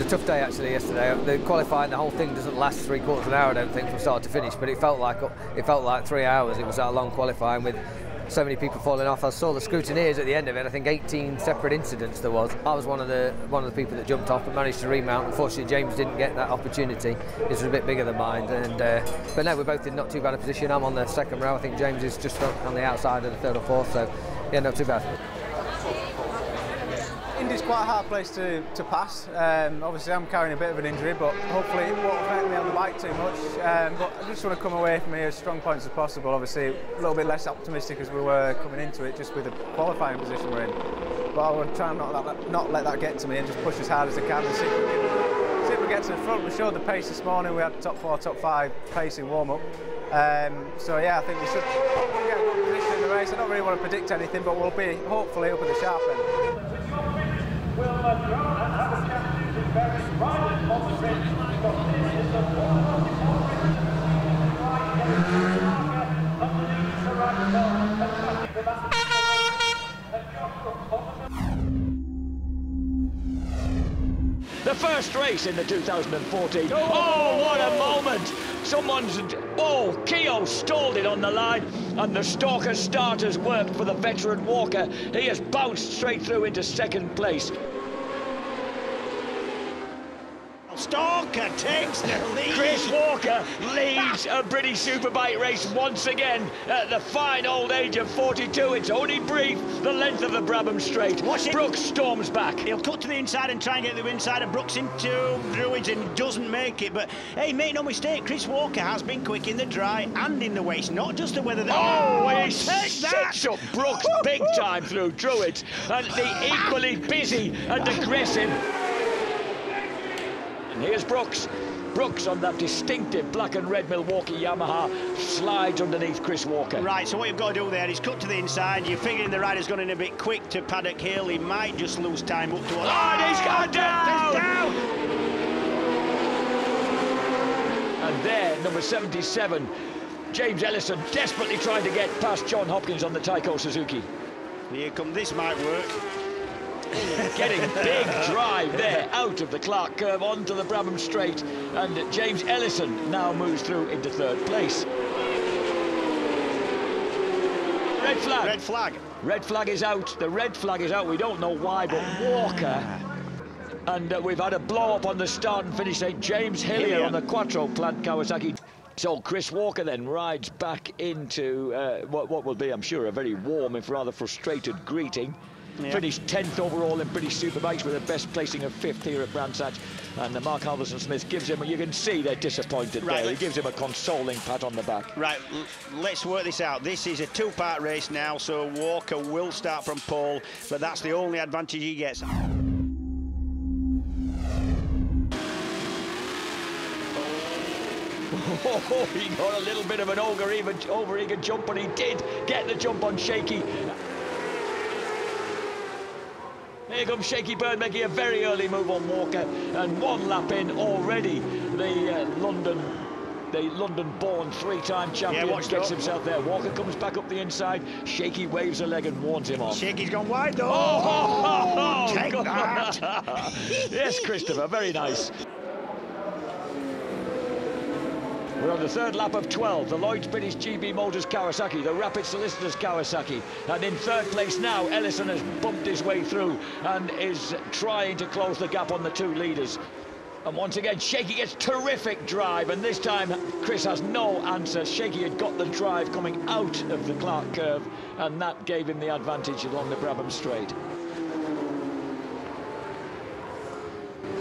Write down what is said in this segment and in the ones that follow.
a tough day actually yesterday. The qualifying, the whole thing doesn't last 3/4 of an hour, I don't think, from start to finish. But it felt like 3 hours. It was that long qualifying with so many people falling off. I saw the scrutineers at the end of it. I think 18 separate incidents there was. I was one of the people that jumped off but managed to remount. Unfortunately, James didn't get that opportunity. It was a bit bigger than mine. And but no, we're both in not too bad a position. I'm on the second row. I think James is just on the outside of the third or fourth. So yeah, not too bad. Indy's quite a hard place to pass. Obviously I'm carrying a bit of an injury, but hopefully it won't affect me on the bike too much. But I just want to come away from here as strong points as possible. Obviously a little bit less optimistic as we were coming into it, just with the qualifying position we're in. But I will try and not let that get to me and just push as hard as I can and see if we get to the front. We showed the pace this morning. We had top 4, top 5 pace in warm-up. So yeah, I think we should get a good position in the race. I don't really want to predict anything, but we'll be hopefully up at the sharp end. Will John and have a chance to be very right on the ridge, because this is the 144 underneath the right belt, and the The first race in the 2014. Oh, what a moment! Keogh stalled it on the line, and the Stalker starters worked for the veteran Walker. He has bounced straight through into second place. Stalker takes the lead. Chris Walker leads a British Superbike race once again at the fine old age of 42. It's only brief, the length of the Brabham Straight. Brooks storms back. He'll cut to the inside and try and get the inside of Brooks into Druids and doesn't make it. But hey, make no mistake, Chris Walker has been quick in the dry and in the waste, not just the weather. He sets up Brooks big time through Druids, and the equally busy and aggressive. And here's Brooks. Brooks on that distinctive black and red Milwaukee Yamaha slides underneath Chris Walker. Right, so what you've got to do there is cut to the inside. You're figuring the rider's gone in a bit quick to Paddock Hill. He might just lose time up to us. And he's gone down! And there, number 77, James Ellison, desperately trying to get past John Hopkins on the Taiko Suzuki. Here come, this might work. Getting big drive there out of the Clark curve onto the Brabham Straight, and James Ellison now moves through into third place. Red flag. Red flag. Red flag is out. The red flag is out. We don't know why, but Walker. And we've had a blow up on the start and finish. James Hillier on the Quattro plant Kawasaki. So Chris Walker then rides back into what will be, I'm sure, a very warm, if rather frustrated greeting. Yeah. Finished 10th overall in British Superbikes with a best placing of 5th here at Brands Hatch. And Mark Halverson-Smith gives him, you can see they're disappointed there. He gives him a consoling pat on the back. Right, let's work this out. This is a two-part race now, so Walker will start from pole, but that's the only advantage he gets. Oh, he got a little bit of an over-eager jump, but he did get the jump on Shaky. Here comes Shaky Byrne making a very early move on Walker, and one lap in already. The London-born three-time champion gets himself there. Walker comes back up the inside. Shaky waves a leg and warns him off. Shaky's gone wide though. Oh, take that! Yes, Christopher, very nice. We're on the third lap of 12, the Lloyds British GBmoto Kawasaki, the Rapid Solicitors Kawasaki. And in third place now, Ellison has bumped his way through and is trying to close the gap on the two leaders. And once again, Shaky gets terrific drive, and this time Chris has no answer. Shaky had got the drive coming out of the Clark curve, and that gave him the advantage along the Brabham Straight.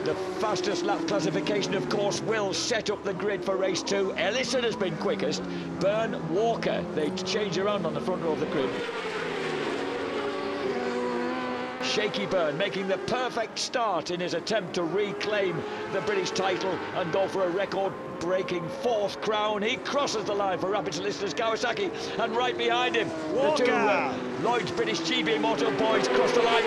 The fastest lap classification, of course, will set up the grid for race 2. Ellison has been quickest. Byrne, Walker, they change around on the front row of the grid. Shaky Byrne making the perfect start in his attempt to reclaim the British title and go for a record-breaking 4th crown. He crosses the line for Rapid Solicitors Kawasaki, and right behind him, Walker. The two Lloyds British GBmoto boys cross the line.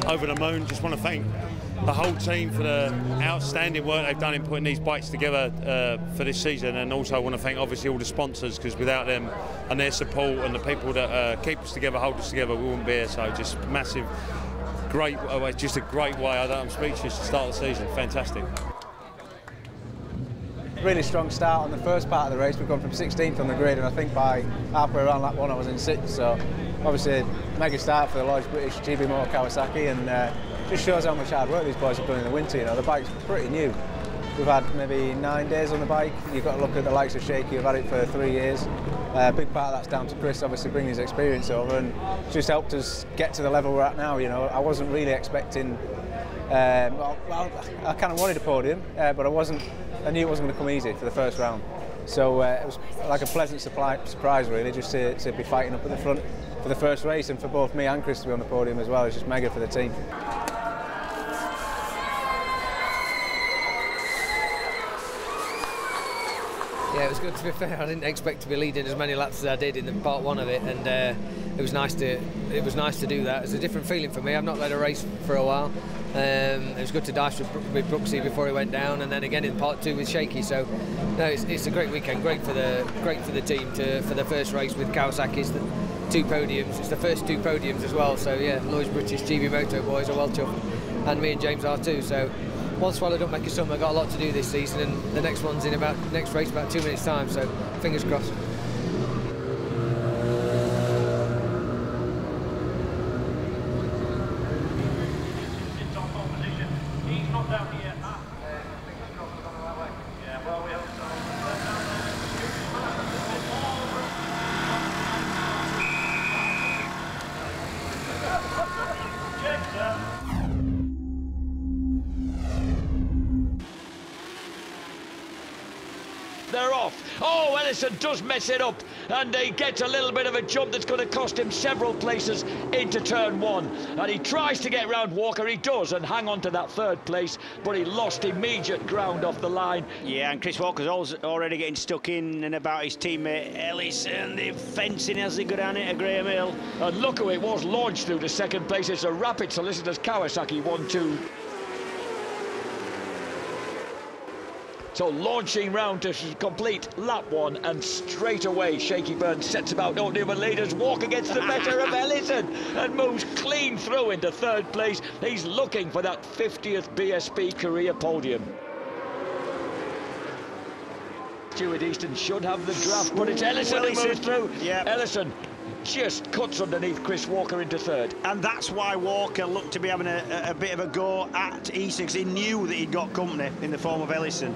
over the moon. Just want to thank the whole team for the outstanding work they've done in putting these bikes together for this season, and also I want to thank obviously all the sponsors, because without them and their support and the people that keep us together, hold us together, we wouldn't be here. So just massive, great, just a great way. I'm speechless to start the season. Fantastic. Really strong start on the first part of the race. We've gone from 16th on the grid, and I think by halfway around lap 1 I was in 6th. So obviously mega start for the Lloyds British GBmoto Kawasaki, and just shows how much hard work these boys have done in the winter. You know, the bike's pretty new. We've had maybe 9 days on the bike. You've got to look at the likes of Shaky, who've had it for 3 years. A big part of that's down to Chris, obviously bringing his experience over, and just helped us get to the level we're at now. You know, I wasn't really expecting. Well, I kind of wanted a podium, but I knew it wasn't going to come easy for the first round. So it was like a pleasant surprise, really, just to be fighting up at the front for the first race, and for both me and Chris to be on the podium as well. It's just mega for the team. Yeah, it was good, to be fair. I didn't expect to be leading as many laps as I did in the part 1 of it, and it was nice to do that. It was a different feeling for me. I've not led a race for a while. It was good to dice with Brooksy before he went down, and then again in part 2 with Shaky. So no, it's a great weekend, great for the team for the first race with Kawasaki's, the 2 podiums. It's the first 2 podiums as well. So yeah, Lloyds British GBmoto boys are well chuffed, and me and James are too. So one swallow don't make a summer. Got a lot to do this season, and the next one's next race about 2 minutes time. So fingers crossed. They're off. Oh, Ellison does mess it up, and he gets a little bit of a jump that's going to cost him several places into turn 1. And he tries to get round Walker. He does, and hang on to that 3rd place, but he lost immediate ground off the line. Yeah, and Chris Walker's already getting stuck in and about his teammate Ellison. They're fencing as they go down into Graham Hill. And look who it was launched through to 2nd place. It's a rapid solicitors Kawasaki 1-2. So launching round to complete lap 1, and straight away Shaky Byrne sets about no new leaders. Walker gets the better of Ellison and moves clean through into 3rd place. He's looking for that 50th BSB career podium. Stuart Easton should have the draft, but it's Ellison who moves through. Yep. Ellison just cuts underneath Chris Walker into 3rd. And that's why Walker looked to be having a bit of a go at Easton, because he knew that he'd got company in the form of Ellison.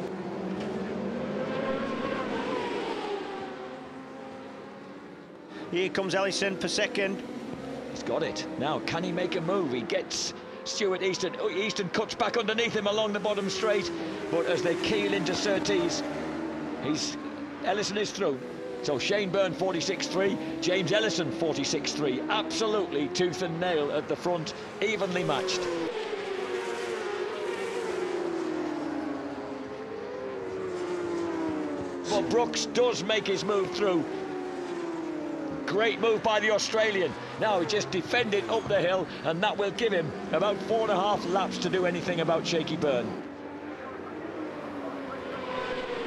Here comes Ellison for 2nd. He's got it. Now, can he make a move? He gets Stuart Easton. Oh, Easton cuts back underneath him along the bottom straight, but as they keel into Surtees, Ellison is through. So Shane Byrne 46.3, James Ellison 46.3. Absolutely tooth and nail at the front, evenly matched. Well, Brooks does make his move through. Great move by the Australian. Now he just defended up the hill, and that will give him about 4.5 laps to do anything about Shaky Byrne.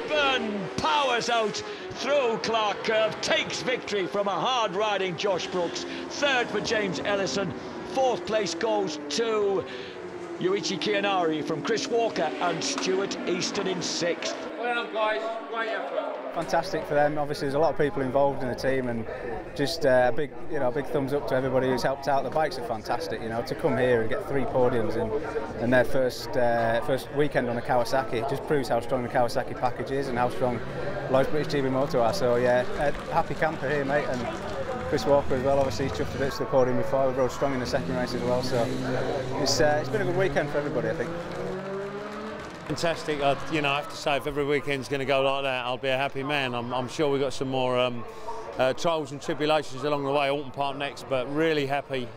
Byrne powers out through Clark Curve, takes victory from a hard-riding Josh Brooks. 3rd for James Ellison. 4th place goes to Yuichi Kianari from Chris Walker, and Stuart Easton in 6th. Well done, guys. Great effort. Fantastic for them. Obviously, there's a lot of people involved in the team, and just a big thumbs up to everybody who's helped out. The bikes are fantastic. You know, to come here and get 3 podiums in their first weekend on a Kawasaki, it just proves how strong the Kawasaki package is and how strong Lloyds British GBmoto are. So yeah, happy camper here, mate, and Chris Walker as well. Obviously, he chuffed a bit to the podium before. We rode strong in the 2nd race as well. So it's been a good weekend for everybody, I think. Fantastic. You know, I have to say, if every weekend's going to go like that, I'll be a happy man. I'm sure we've got some more trials and tribulations along the way. Alton Park next, but really happy.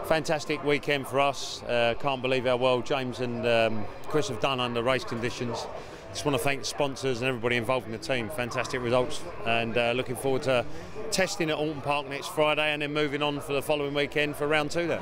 Fantastic weekend for us. Can't believe how well James and Chris have done under race conditions. Just want to thank the sponsors and everybody involved in the team. Fantastic results, and looking forward to testing at Alton Park next Friday, and then moving on for the following weekend for round 2 there.